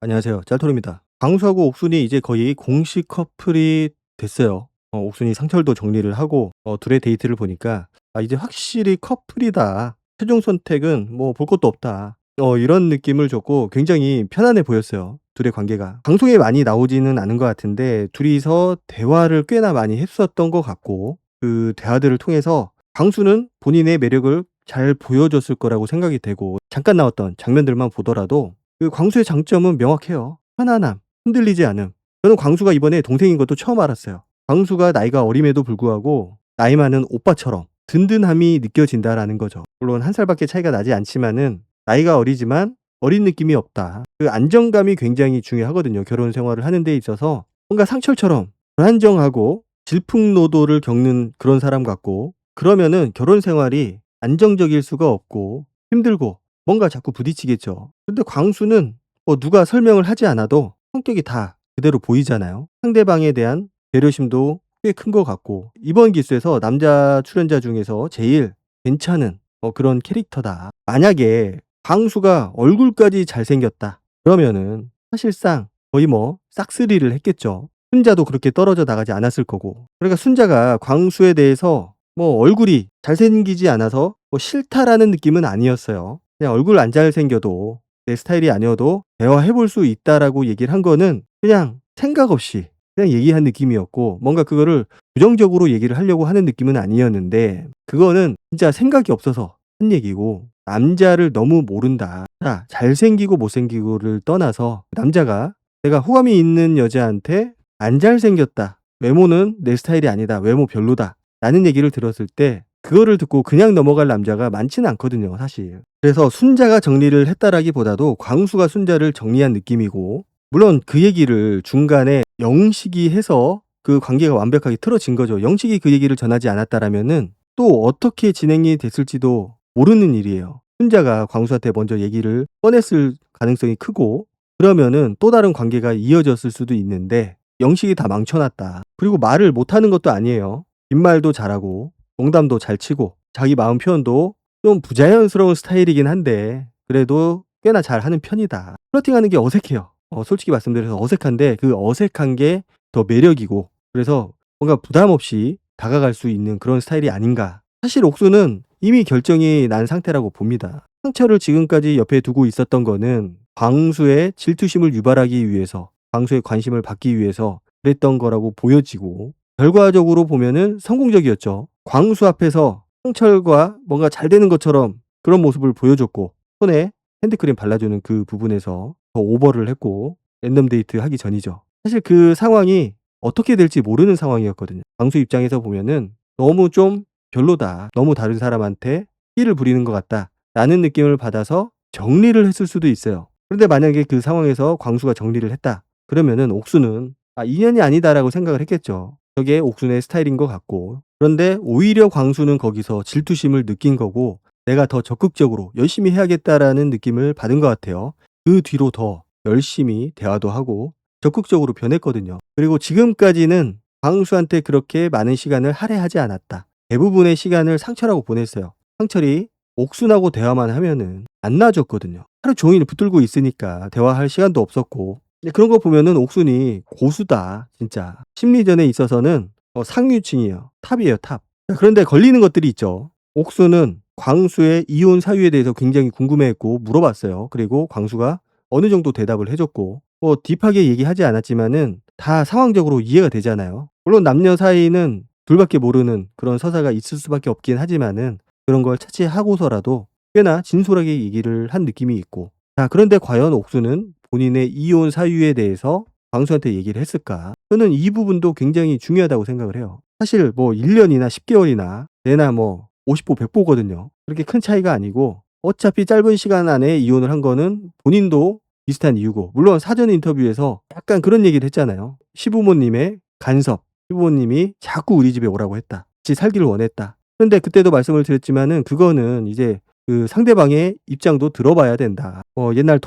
안녕하세요. 짤토리입니다. 광수하고 옥순이 이제 거의 공식 커플이 됐어요. 옥순이 상철도 정리를 하고 둘의 데이트를 보니까 '아 이제 확실히 커플이다. 최종 선택은 뭐 볼 것도 없다.' 이런 느낌을 줬고 굉장히 편안해 보였어요, 둘의 관계가. 방송에 많이 나오지는 않은 것 같은데 둘이서 대화를 꽤나 많이 했었던 것 같고 그 대화들을 통해서 광수는 본인의 매력을 잘 보여줬을 거라고 생각이 되고 잠깐 나왔던 장면들만 보더라도 그 광수의 장점은 명확해요. 편안함, 흔들리지 않음. 저는 광수가 이번에 동생인 것도 처음 알았어요. 광수가 나이가 어림에도 불구하고 나이 많은 오빠처럼 든든함이 느껴진다라는 거죠. 물론 한 살밖에 차이가 나지 않지만은 나이가 어리지만 어린 느낌이 없다. 그 안정감이 굉장히 중요하거든요. 결혼 생활을 하는 데 있어서 뭔가 상철처럼 불안정하고 질풍노도를 겪는 그런 사람 같고 그러면은 결혼 생활이 안정적일 수가 없고 힘들고 뭔가 자꾸 부딪히겠죠. 근데 광수는 누가 설명을 하지 않아도 성격이 다 그대로 보이잖아요. 상대방에 대한 배려심도 꽤 큰 것 같고 이번 기수에서 남자 출연자 중에서 제일 괜찮은 그런 캐릭터다. 만약에 광수가 얼굴까지 잘생겼다 그러면은 사실상 거의 뭐 싹쓸이를 했겠죠. 순자도 그렇게 떨어져 나가지 않았을 거고. 그러니까 순자가 광수에 대해서 뭐 얼굴이 잘생기지 않아서 싫다라는 느낌은 아니었어요. 그냥 얼굴 안 잘생겨도 내 스타일이 아니어도 대화해 볼 수 있다라고 얘기를 한 거는 그냥 생각 없이 그냥 얘기한 느낌이었고 뭔가 그거를 부정적으로 얘기를 하려고 하는 느낌은 아니었는데 그거는 진짜 생각이 없어서 한 얘기고 남자를 너무 모른다. 자, 잘생기고 못생기고를 떠나서 남자가 내가 호감이 있는 여자한테 안 잘생겼다. 외모는 내 스타일이 아니다. 외모 별로다. 라는 얘기를 들었을 때 그거를 듣고 그냥 넘어갈 남자가 많지는 않거든요, 사실. 그래서 순자가 정리를 했다라기보다도 광수가 순자를 정리한 느낌이고 물론 그 얘기를 중간에 영식이 해서 그 관계가 완벽하게 틀어진 거죠. 영식이 그 얘기를 전하지 않았다라면은 또 어떻게 진행이 됐을지도 모르는 일이에요. 순자가 광수한테 먼저 얘기를 꺼냈을 가능성이 크고 그러면은 또 다른 관계가 이어졌을 수도 있는데 영식이 다 망쳐놨다. 그리고 말을 못하는 것도 아니에요. 빈말도 잘하고 농담도 잘 치고 자기 마음 표현도 좀 부자연스러운 스타일이긴 한데 그래도 꽤나 잘하는 편이다. 플러팅하는 게 어색해요. 솔직히 말씀드려서 어색한데 그 어색한 게 더 매력이고 그래서 뭔가 부담 없이 다가갈 수 있는 그런 스타일이 아닌가. 사실 옥수는 이미 결정이 난 상태라고 봅니다. 상철을 지금까지 옆에 두고 있었던 거는 광수의 질투심을 유발하기 위해서 광수의 관심을 받기 위해서 그랬던 거라고 보여지고 결과적으로 보면은 성공적이었죠. 광수 앞에서 상철과 뭔가 잘 되는 것처럼 그런 모습을 보여줬고 손에 핸드크림 발라주는 그 부분에서 더 오버를 했고 랜덤 데이트 하기 전이죠. 사실 그 상황이 어떻게 될지 모르는 상황이었거든요. 광수 입장에서 보면은 너무 좀 별로다. 너무 다른 사람한테 끼를 부리는 것 같다. 라는 느낌을 받아서 정리를 했을 수도 있어요. 그런데 만약에 그 상황에서 광수가 정리를 했다. 그러면은 옥수는 인연이 아니다라고 생각을 했겠죠. 저게 옥순의 스타일인 것 같고 그런데 오히려 광수는 거기서 질투심을 느낀 거고 내가 더 적극적으로 열심히 해야겠다라는 느낌을 받은 것 같아요. 그 뒤로 더 열심히 대화도 하고 적극적으로 변했거든요. 그리고 지금까지는 광수한테 그렇게 많은 시간을 할애하지 않았다. 대부분의 시간을 상철하고 보냈어요. 상철이 옥순하고 대화만 하면은 안 놔줬거든요. 하루 종일 붙들고 있으니까 대화할 시간도 없었고 근데 그런 거 보면은 옥순이 고수다 진짜. 심리전에 있어서는 상류층이에요. 탑이에요 탑. 그런데 걸리는 것들이 있죠. 옥순은 광수의 이혼 사유에 대해서 굉장히 궁금해했고 물어봤어요. 그리고 광수가 어느 정도 대답을 해줬고 딥하게 얘기하지 않았지만은 다 상황적으로 이해가 되잖아요. 물론 남녀 사이는 둘밖에 모르는 그런 서사가 있을 수밖에 없긴 하지만은 그런 걸 차치하고서라도 꽤나 진솔하게 얘기를 한 느낌이 있고 자 그런데 과연 옥수는 본인의 이혼 사유에 대해서 광수한테 얘기를 했을까? 저는 이 부분도 굉장히 중요하다고 생각을 해요. 사실 뭐 1년이나 10개월이나 내나 뭐 50보 100보거든요. 그렇게 큰 차이가 아니고 어차피 짧은 시간 안에 이혼을 한 거는 본인도 비슷한 이유고 물론 사전 인터뷰에서 약간 그런 얘기를 했잖아요. 시부모님의 간섭, 시부모님이 자꾸 우리 집에 오라고 했다. 같이 살기를 원했다. 그런데 그때도 말씀을 드렸지만은 그거는 이제 그 상대방의 입장도 들어봐야 된다. 옛날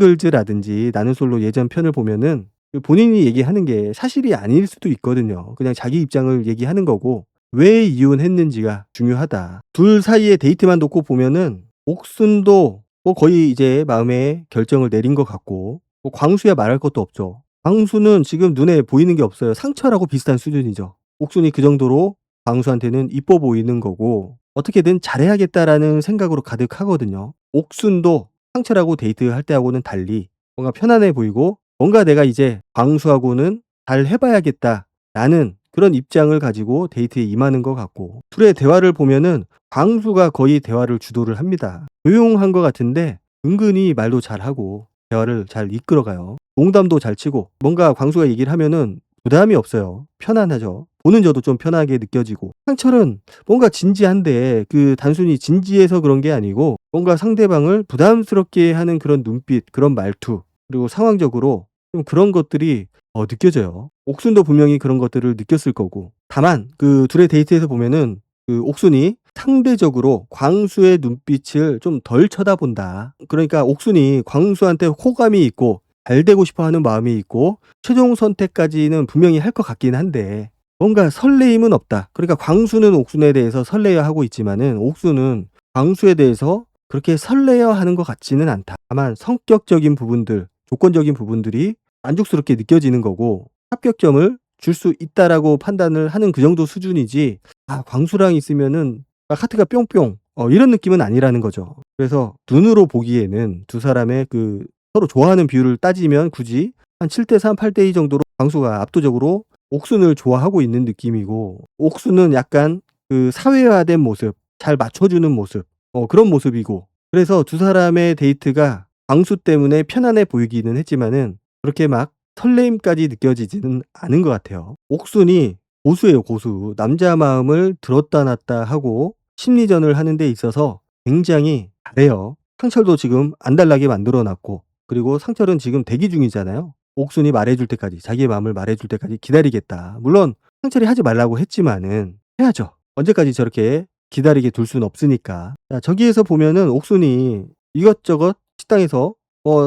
돌싱글즈라든지 나는 솔로 예전 편을 보면은 그 본인이 얘기하는 게 사실이 아닐 수도 있거든요. 그냥 자기 입장을 얘기하는 거고 왜 이혼했는지가 중요하다. 둘 사이의 데이트만 놓고 보면은 옥순도 거의 이제 마음의 결정을 내린 것 같고 뭐 광수야 말할 것도 없죠. 광수는 지금 눈에 보이는 게 없어요. 상철하고 비슷한 수준이죠. 옥순이 그 정도로 광수한테는 이뻐 보이는 거고 '어떻게든 잘해야겠다.'라는 생각으로 가득하거든요. 옥순도 상철하고 데이트할 때하고는 달리 뭔가 편안해 보이고 뭔가 '내가 이제 광수하고는 잘 해 봐야겠다.'라는 그런 입장을 가지고 데이트에 임하는 것 같고 둘의 대화를 보면은 광수가 거의 대화를 주도를 합니다. 조용한 것 같은데 은근히 말도 잘하고 대화를 잘 이끌어가요. 농담도 잘 치고 뭔가 광수가 얘기를 하면은 부담이 없어요. 편안하죠. 보는 저도 좀 편하게 느껴지고 상철은 뭔가 진지한데 그 단순히 진지해서 그런 게 아니고 뭔가 상대방을 부담스럽게 하는 그런 눈빛, 그런 말투 그리고 상황적으로 좀 그런 것들이 느껴져요. 옥순도 분명히 그런 것들을 느꼈을 거고 다만 그 둘의 데이트에서 보면은 그 옥순이 상대적으로 광수의 눈빛을 좀 덜 쳐다본다. 그러니까 옥순이 광수한테 호감이 있고 잘 되고 싶어 하는 마음이 있고 최종 선택까지는 분명히 할 것 같긴 한데 뭔가 설레임은 없다. 그러니까 광수는 옥순에 대해서 설레어 하고 있지만은 옥순은 광수에 대해서 그렇게 설레어 하는 것 같지는 않다. 다만 성격적인 부분들, 조건적인 부분들이 만족스럽게 느껴지는 거고 합격점을 줄 수 있다라고 판단을 하는 그 정도 수준이지 광수랑 있으면은 하트가 뿅뿅 이런 느낌은 아니라는 거죠. 그래서 눈으로 보기에는 두 사람의 그 서로 좋아하는 비율을 따지면 굳이 한 7:3, 8:2 정도로 광수가 압도적으로 옥순을 좋아하고 있는 느낌이고 옥순은 약간 그 사회화된 모습, 잘 맞춰주는 모습 그런 모습이고 그래서 두 사람의 데이트가 광수 때문에 편안해 보이기는 했지만은 그렇게 막 설레임까지 느껴지지는 않은 것 같아요. 옥순이 고수예요, 고수. 남자 마음을 들었다 놨다 하고 심리전을 하는 데 있어서 굉장히 잘해요. 상철도 지금 안달나게 만들어 놨고 그리고 상철은 지금 대기 중이잖아요. 옥순이 말해줄 때까지 자기의 마음을 말해줄 때까지 기다리겠다. 물론 상철이 하지 말라고 했지만은 해야죠. 언제까지 저렇게 기다리게 둘 수는 없으니까. 자, 저기에서 보면은 옥순이 이것저것 식당에서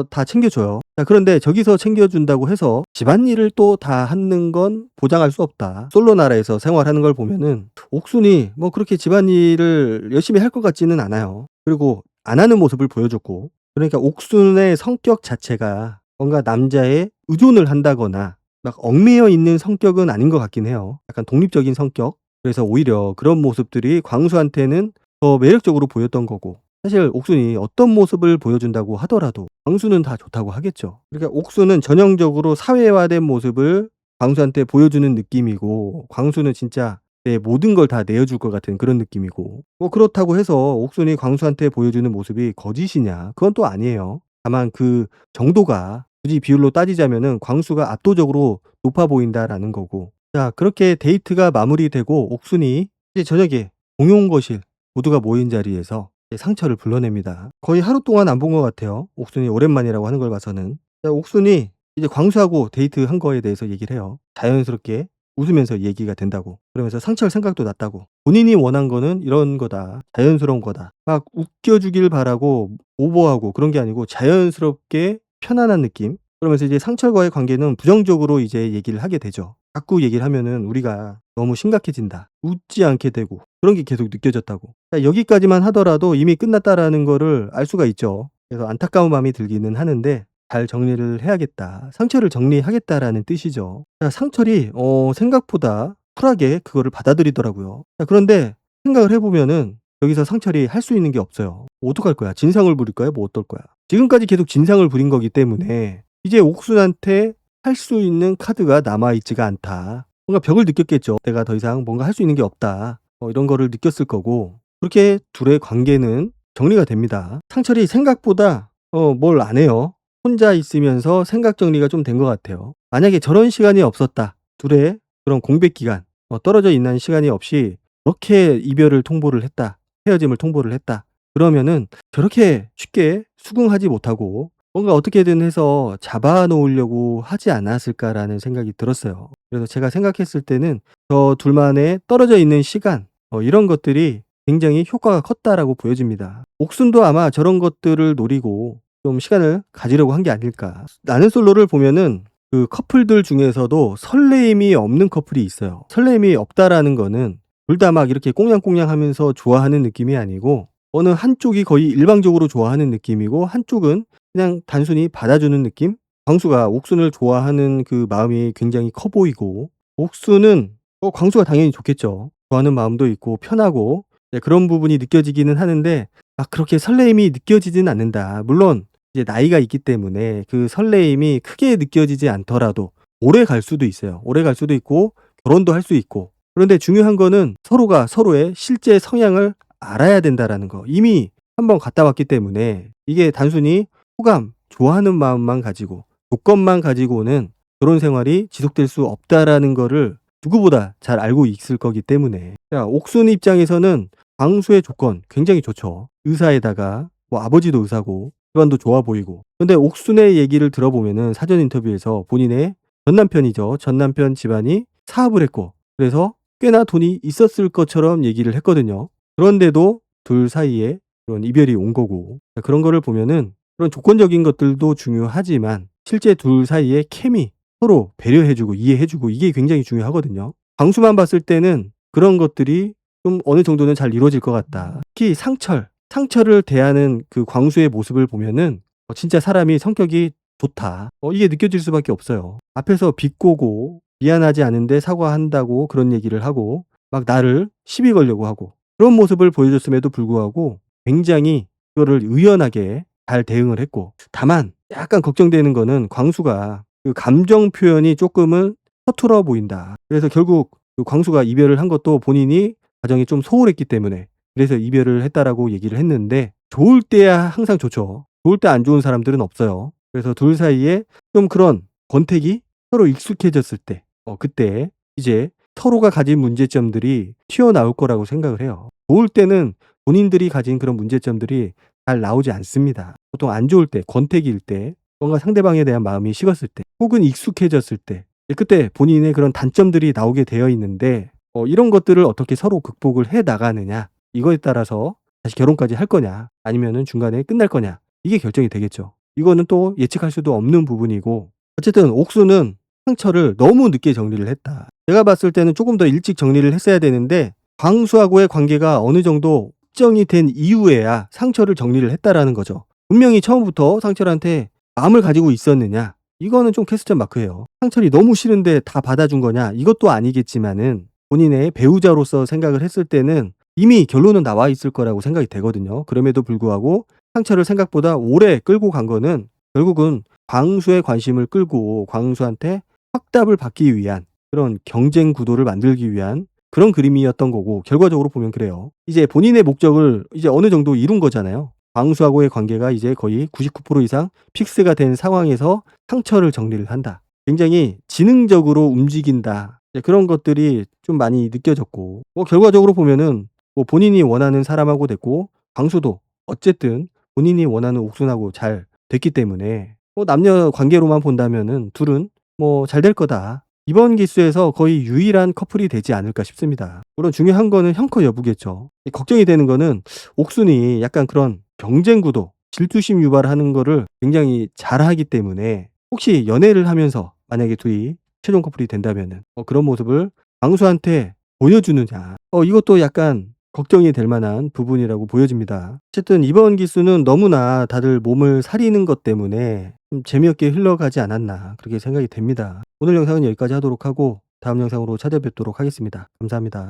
다 챙겨줘요. 자, 그런데 저기서 챙겨준다고 해서 집안일을 또 다 하는 건 보장할 수 없다. 솔로 나라에서 생활하는 걸 보면은 옥순이 뭐 그렇게 집안일을 열심히 할 것 같지는 않아요. 그리고 안 하는 모습을 보여줬고 그러니까 옥순의 성격 자체가 뭔가 남자에 의존을 한다거나 막 얽매여 있는 성격은 아닌 것 같긴 해요. 약간 독립적인 성격. 그래서 오히려 그런 모습들이 광수한테는 더 매력적으로 보였던 거고 사실 옥순이 어떤 모습을 보여준다고 하더라도 광수는 다 좋다고 하겠죠. 그러니까 옥순은 전형적으로 사회화된 모습을 광수한테 보여주는 느낌이고 광수는 진짜 내 모든 걸 다 내어줄 것 같은 그런 느낌이고 뭐 그렇다고 해서 옥순이 광수한테 보여주는 모습이 거짓이냐 그건 또 아니에요. 다만 그 정도가 굳이 비율로 따지자면은 광수가 압도적으로 높아 보인다라는 거고 자 그렇게 데이트가 마무리되고 옥순이 이제 저녁에 공용 거실 모두가 모인 자리에서 상철을 불러냅니다. 거의 하루 동안 안 본 것 같아요. 옥순이 오랜만이라고 하는 걸 봐서는. 자, 옥순이 이제 광수하고 데이트한 거에 대해서 얘기를 해요. 자연스럽게 웃으면서 얘기가 된다고. 그러면서 상철 생각도 났다고. 본인이 원한 거는 이런 거다. 자연스러운 거다. 막 웃겨주길 바라고 오버하고 그런 게 아니고 자연스럽게 편안한 느낌. 그러면서 이제 상철과의 관계는 부정적으로 이제 얘기를 하게 되죠. 자꾸 얘기를 하면은 우리가 너무 심각해진다. 웃지 않게 되고 그런 게 계속 느껴졌다고. 자, 여기까지만 하더라도 이미 끝났다라는 거를 알 수가 있죠. 그래서 안타까운 마음이 들기는 하는데 잘 정리를 해야겠다. 상철을 정리하겠다라는 뜻이죠. 자, 상철이 생각보다 쿨하게 그거를 받아들이더라고요. 자, 그런데 생각을 해보면은 여기서 상철이 할 수 있는 게 없어요. 뭐 어떡할 거야? 진상을 부릴까요? 뭐 어떨 거야? 지금까지 계속 진상을 부린 거기 때문에 이제 옥순한테 할 수 있는 카드가 남아있지가 않다. 뭔가 벽을 느꼈겠죠. 내가 더 이상 뭔가 할 수 있는 게 없다. 이런 거를 느꼈을 거고 그렇게 둘의 관계는 정리가 됩니다. 상철이 생각보다 뭘 안 해요. 혼자 있으면서 생각 정리가 좀 된 것 같아요. 만약에 저런 시간이 없었다. 둘의 그런 공백 기간, 떨어져 있는 시간이 없이 그렇게 이별을 통보를 했다. 헤어짐을 통보를 했다. 그러면은 저렇게 쉽게 수긍하지 못하고 뭔가 어떻게든 해서 잡아 놓으려고 하지 않았을까라는 생각이 들었어요. 그래서 제가 생각했을 때는 저 둘만의 떨어져 있는 시간 이런 것들이 굉장히 효과가 컸다라고 보여집니다. 옥순도 아마 저런 것들을 노리고 좀 시간을 가지려고 한 게 아닐까. 나는 솔로를 보면은 그 커플들 중에서도 설레임이 없는 커플이 있어요. 설레임이 없다라는 거는 둘 다 막 이렇게 꽁냥꽁냥 하면서 좋아하는 느낌이 아니고 어느 한쪽이 거의 일방적으로 좋아하는 느낌이고 한쪽은 그냥 단순히 받아주는 느낌? 광수가 옥순을 좋아하는 그 마음이 굉장히 커 보이고, 옥순은 광수가 당연히 좋겠죠. 좋아하는 마음도 있고 편하고 그런 부분이 느껴지기는 하는데 막 그렇게 설레임이 느껴지지는 않는다. 물론 이제 나이가 있기 때문에 그 설레임이 크게 느껴지지 않더라도 오래 갈 수도 있어요. 오래 갈 수도 있고 결혼도 할 수 있고. 그런데 중요한 거는 서로가 서로의 실제 성향을 알아야 된다라는 거. 이미 한번 갔다 왔기 때문에 이게 단순히 호감, 좋아하는 마음만 가지고 조건만 가지고는 결혼 생활이 지속될 수 없다라는 거를 누구보다 잘 알고 있을 거기 때문에. 자, 옥순 입장에서는 광수의 조건 굉장히 좋죠. 의사에다가 아버지도 의사고 집안도 좋아 보이고. 근데 옥순의 얘기를 들어보면은 사전 인터뷰에서 본인의 전남편이죠. 전남편 집안이 사업을 했고 그래서 꽤나 돈이 있었을 것처럼 얘기를 했거든요. 그런데도 둘 사이에 그런 이별이 온 거고. 그런 거를 보면은 그런 조건적인 것들도 중요하지만 실제 둘 사이의 케미, 서로 배려해주고 이해해주고 이게 굉장히 중요하거든요. 광수만 봤을 때는 그런 것들이 좀 어느 정도는 잘 이루어질 것 같다. 특히 상철을 대하는 그 광수의 모습을 보면은 진짜 사람이 성격이 좋다. 이게 느껴질 수밖에 없어요. 앞에서 비꼬고 미안하지 않은데 사과한다고 그런 얘기를 하고 막 나를 시비 걸려고 하고 그런 모습을 보여줬음에도 불구하고 굉장히 그거를 의연하게 잘 대응을 했고, 다만 약간 걱정되는 거는 광수가 그 감정 표현이 조금은 서툴어 보인다. 그래서 결국 그 광수가 이별을 한 것도 본인이 가정이 좀 소홀했기 때문에 그래서 이별을 했다라고 얘기를 했는데, 좋을 때야 항상 좋죠. 좋을 때 안 좋은 사람들은 없어요. 그래서 둘 사이에 좀 그런 권태기, 서로 익숙해졌을 때 그때 이제 서로가 가진 문제점들이 튀어나올 거라고 생각을 해요. 좋을 때는 본인들이 가진 그런 문제점들이 잘 나오지 않습니다. 보통 안 좋을 때, 권태기일 때, 뭔가 상대방에 대한 마음이 식었을 때, 혹은 익숙해졌을 때, 그때 본인의 그런 단점들이 나오게 되어 있는데 이런 것들을 어떻게 서로 극복을 해 나가느냐, 이거에 따라서 다시 결혼까지 할 거냐 아니면은 중간에 끝날 거냐, 이게 결정이 되겠죠. 이거는 또 예측할 수도 없는 부분이고, 어쨌든 옥수는 상처를 너무 늦게 정리를 했다. 제가 봤을 때는 조금 더 일찍 정리를 했어야 되는데 광수하고의 관계가 어느 정도 확정이 된 이후에야 상철을 정리를 했다라는 거죠. 분명히 처음부터 상철한테 마음을 가지고 있었느냐, 이거는 좀 퀘스천 마크예요. 상철이 너무 싫은데 다 받아준 거냐, 이것도 아니겠지만은 본인의 배우자로서 생각을 했을 때는 이미 결론은 나와 있을 거라고 생각이 되거든요. 그럼에도 불구하고 상철을 생각보다 오래 끌고 간 거는 결국은 광수의 관심을 끌고 광수한테 확답을 받기 위한 그런 경쟁 구도를 만들기 위한 그런 그림이었던 거고, 결과적으로 보면 그래요. 이제 본인의 목적을 이제 어느 정도 이룬 거잖아요. 광수하고의 관계가 이제 거의 99% 이상 픽스가 된 상황에서 상처를 정리를 한다. 굉장히 지능적으로 움직인다. 그런 것들이 좀 많이 느껴졌고, 결과적으로 보면은 본인이 원하는 사람하고 됐고, 광수도 어쨌든 본인이 원하는 옥순하고 잘 됐기 때문에 남녀 관계로만 본다면은 둘은 잘 될 거다. 이번 기수에서 거의 유일한 커플이 되지 않을까 싶습니다. 물론 중요한 거는 형커 여부겠죠. 걱정이 되는 거는 옥순이 약간 그런 경쟁 구도, 질투심 유발하는 거를 굉장히 잘하기 때문에 혹시 연애를 하면서 만약에 둘이 최종 커플이 된다면은 그런 모습을 광수한테 보여주느냐, 이것도 약간 걱정이 될 만한 부분이라고 보여집니다. 어쨌든 이번 기수는 너무나 다들 몸을 사리는 것 때문에 좀 재미없게 흘러가지 않았나 그렇게 생각이 됩니다. 오늘 영상은 여기까지 하도록 하고 다음 영상으로 찾아뵙도록 하겠습니다. 감사합니다.